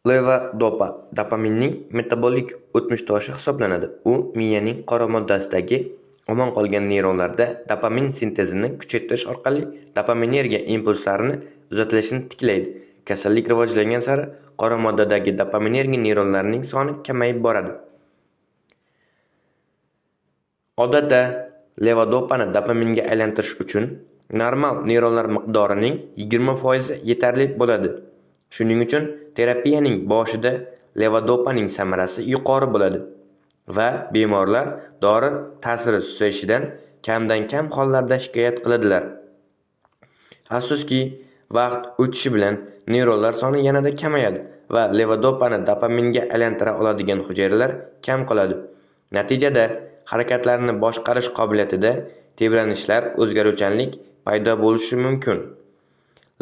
Levodopa dopaminning metabolik o'tmishdoshi hisoblanadi. U miyaning qora moddasidagi omon qolgan neyronlarda dopamin sintezini kuchaytirish orqali dopaminergiya impulslarini uzatilishini tiklaydi. Kasallik rivojlangan sari qora moddadagi dopaminergiya neyronlarining soni kamayib boradi. Odatda levodopani dopaminga aylantirish uchun normal neyronlar miqdorining 20% yetarli bo'ladi. Shuning uchun terapiyaning boshida levodopaning samarasi yuqori bo'ladi va bemorlar dori ta'siri susayishidan kamdan kam hollarda shikoyat qiladilar. Afsuski, vaqt o'tishi bilan neyronlar soni yanada kamayadi va levodopani dopaminga aylantira oladigan hujayralar kam qoladi. Natijada harakatlarni boshqarish qobiliyatida tebranishlar, o'zgaruvchanlik paydo bo'lishi mumkin.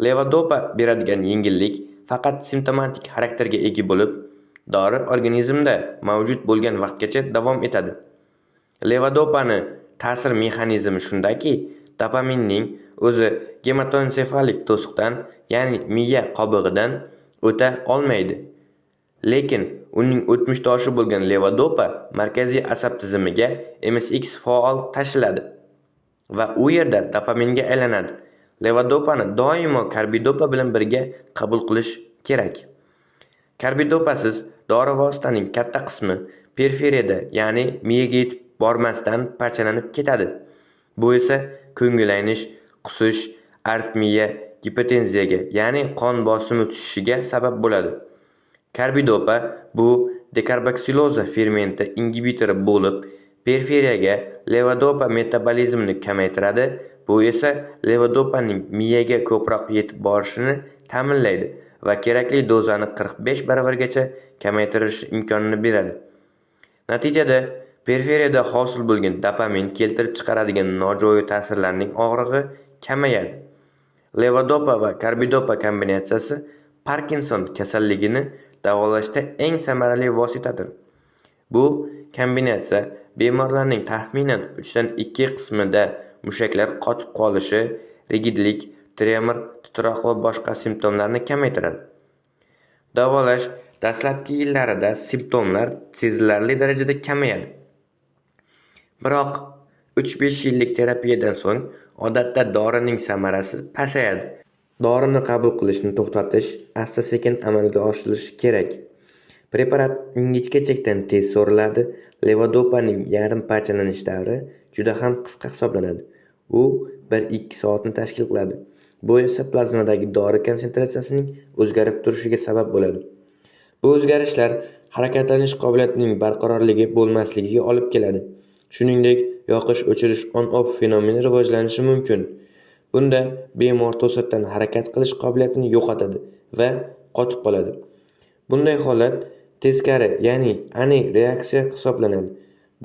Levodopa beradigan yengillik faqat simptomatik xarakterga ega bo'lib, dori organizmda mavjud bo'lgan vaqtgacha davom etadi. Levodopani ta'sir mexanizmi shundaki, dopaminning o'zi gematoensefalik to'siqdan, ya'ni miya qobig'idan o'ta olmaydi. Lekin uning o'tmishdoshi bo'lgan levodopa markaziy asab tizimiga MSX faol tashiladi va u yerda dopaminga aylanadi. Levodopani doimo karbidopa bilan birga qabul qilish kerak. Karbidopasiz dori vositaning katta qismi periferiyada, ya'ni miyaga yetib bormasdan parchalanib ketadi. Bu esa ko'ngil aynish, qusish, aritmiya, gipotenziyaga, ya'ni qon bosimi tushishiga sabab bo'ladi. Karbidopa bu dekarboksiloza fermenti ingibitori bo'lib, periferiyaga levodopa metabolizmini kamaytiradi. Bu esa levodopaning miyaga ko'proq yetib borishini ta'minlaydi va kerakli dozani 45 baravargacha kamaytirish imkonini beradi. Natijada periferiyada hosil bo'lgan dopamin keltirib chiqaradigan nojo'ya ta'sirlarning og'rig'i kamayadi. Levodopa va karbidopa kombinatsiyasi Parkinson kasalligini davolashda eng samarali vositadir. Bu kombinatsiya bemorlarning taxminan 3dan 2 qismida mushaklar qotib qolishi, rigidlik, tremor, titroq va boshqa simptomlarni kamaytiradi. Davolash dastlabki yillarida simptomlar sezilarli darajada kamayadi. Biroq 3-5 yillik terapiyadan so'ng odatda dorining samarasi pasayadi. Dorini qabul qilishni to'xtatish asta-sekin amalga oshirilishi kerak. Preparat ingichka chekdan tez so'riladi. Levodopaning yarim parchalanish davri juda ham qisqa hisoblanadi. U 1-2 soatni tashkil qiladi. Bu esa plazmadagi dori konsentratsiyasining o'zgarib turishiga sabab bo'ladi. Bu o'zgarishlar harakatlanish qobiliyatining barqarorligi bo'lmasligiga olib keladi. Shuningdek, yoqish-o'chirish on-off fenomeni rivojlanishi mumkin. Bunda bemor to'satdan harakat qilish qobiliyatini yo'qotadi va qotib qoladi. Bunday holat teskari, ya'ni ani-reaksiya hisoblanadi.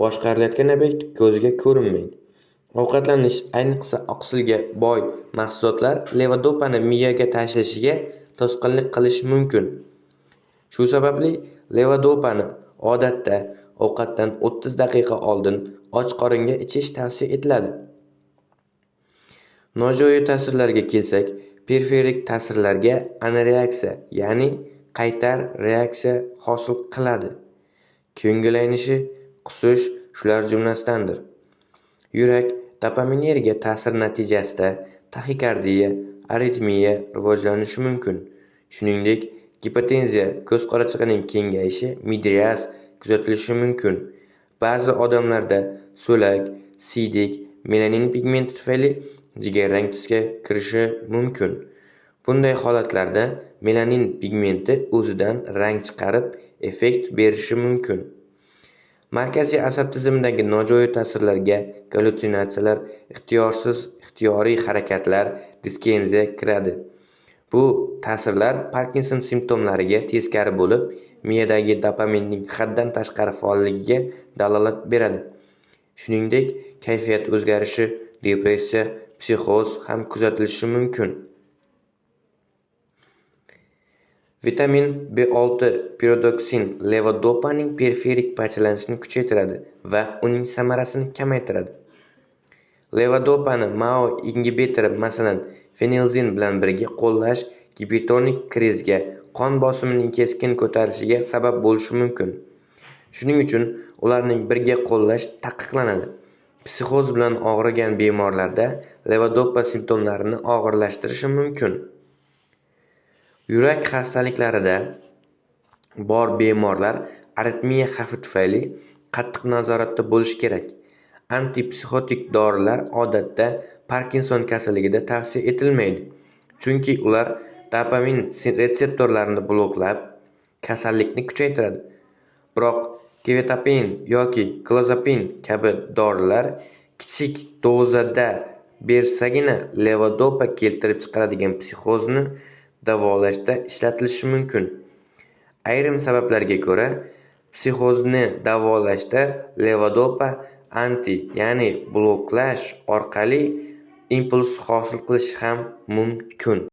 Boshqarilayotgan obyekt ko'zga ko'rinmaydi. Ovqatlanish, ayniqsa oqsilga boy mahsulotlar levodopani miyaga tashilishiga to'sqinlik qilishi mumkin. Shu sababli levodopani odatda ovqatdan 30 daqiqa oldin och qoringa ichish tavsiya etiladi. Nojo'ya ta'sirlarga kelsak, periferik ta'sirlarga anareaksiya, ya'ni qaytar reaksiya hosil qiladi. Ko'ngil aynishi, qusish shular jumlasidandir. Yurak dopaminergiya ta'sir natijasida taxikardiya, aritmiya rivojlanishi mumkin. Shuningdek, gipotenziya, ko'z qorachig'ining kengayishi, midriyaz kuzatilishi mumkin. Ba'zi odamlarda so'lak, siydik, melanin pigmenti tufayli jigarrang tusga kirishi mumkin. Bunday holatlarda melanin pigmenti o'zidan rang chiqarib, effekt berishi mumkin. Markaziy asab tizimidagi nojo'ya ta'sirlarga gallyutsinatsiyalar, ixtiyoriy harakatlar, diskenziya kiradi. Bu ta'sirlar Parkinson simptomlariga teskari bo'lib, miyadagi dopaminning haddan tashqari faolligiga dalolat beradi. Shuningdek, kayfiyat o'zgarishi, depressiya, psixoz ham kuzatilishi mumkin. Vitamin B6 piridoksin levodopaning periferik parchalanishini kuchaytiradi va uning samarasini kamaytiradi. Levodopani MAO ingibitori, masalan, fenilzin bilan birga qo'llash gipertonik krizga, qon bosimining keskin ko'tarilishiga sabab bo'lishi mumkin. Shuning uchun ularning birga qo'llash taqiqlanadi. Psixoz bilan og'rigan bemorlarda levodopa simptomlarini og'irlashtirishi mumkin. Yurak xastaliklarida bor bemorlar aritmiya xavfi tufayli qattiq nazoratda bo'lishi kerak. Antipsixotik dorilar odatda Parkinson kasalligida tavsiya etilmaydi, chunki ular dopamin retseptorlarini bloklab, kasallikni kuchaytiradi. Biroq kevetapin yoki klozapin kabi dorilar kichik dozada bersagina levodopa keltirib chiqaradigan psixozni davolashda ishlatilishi mumkin. Ayrim sabablarga ko'ra, psixozni davolashda levodopa ya'ni bloklash orqali impuls hosil qilish ham mumkin.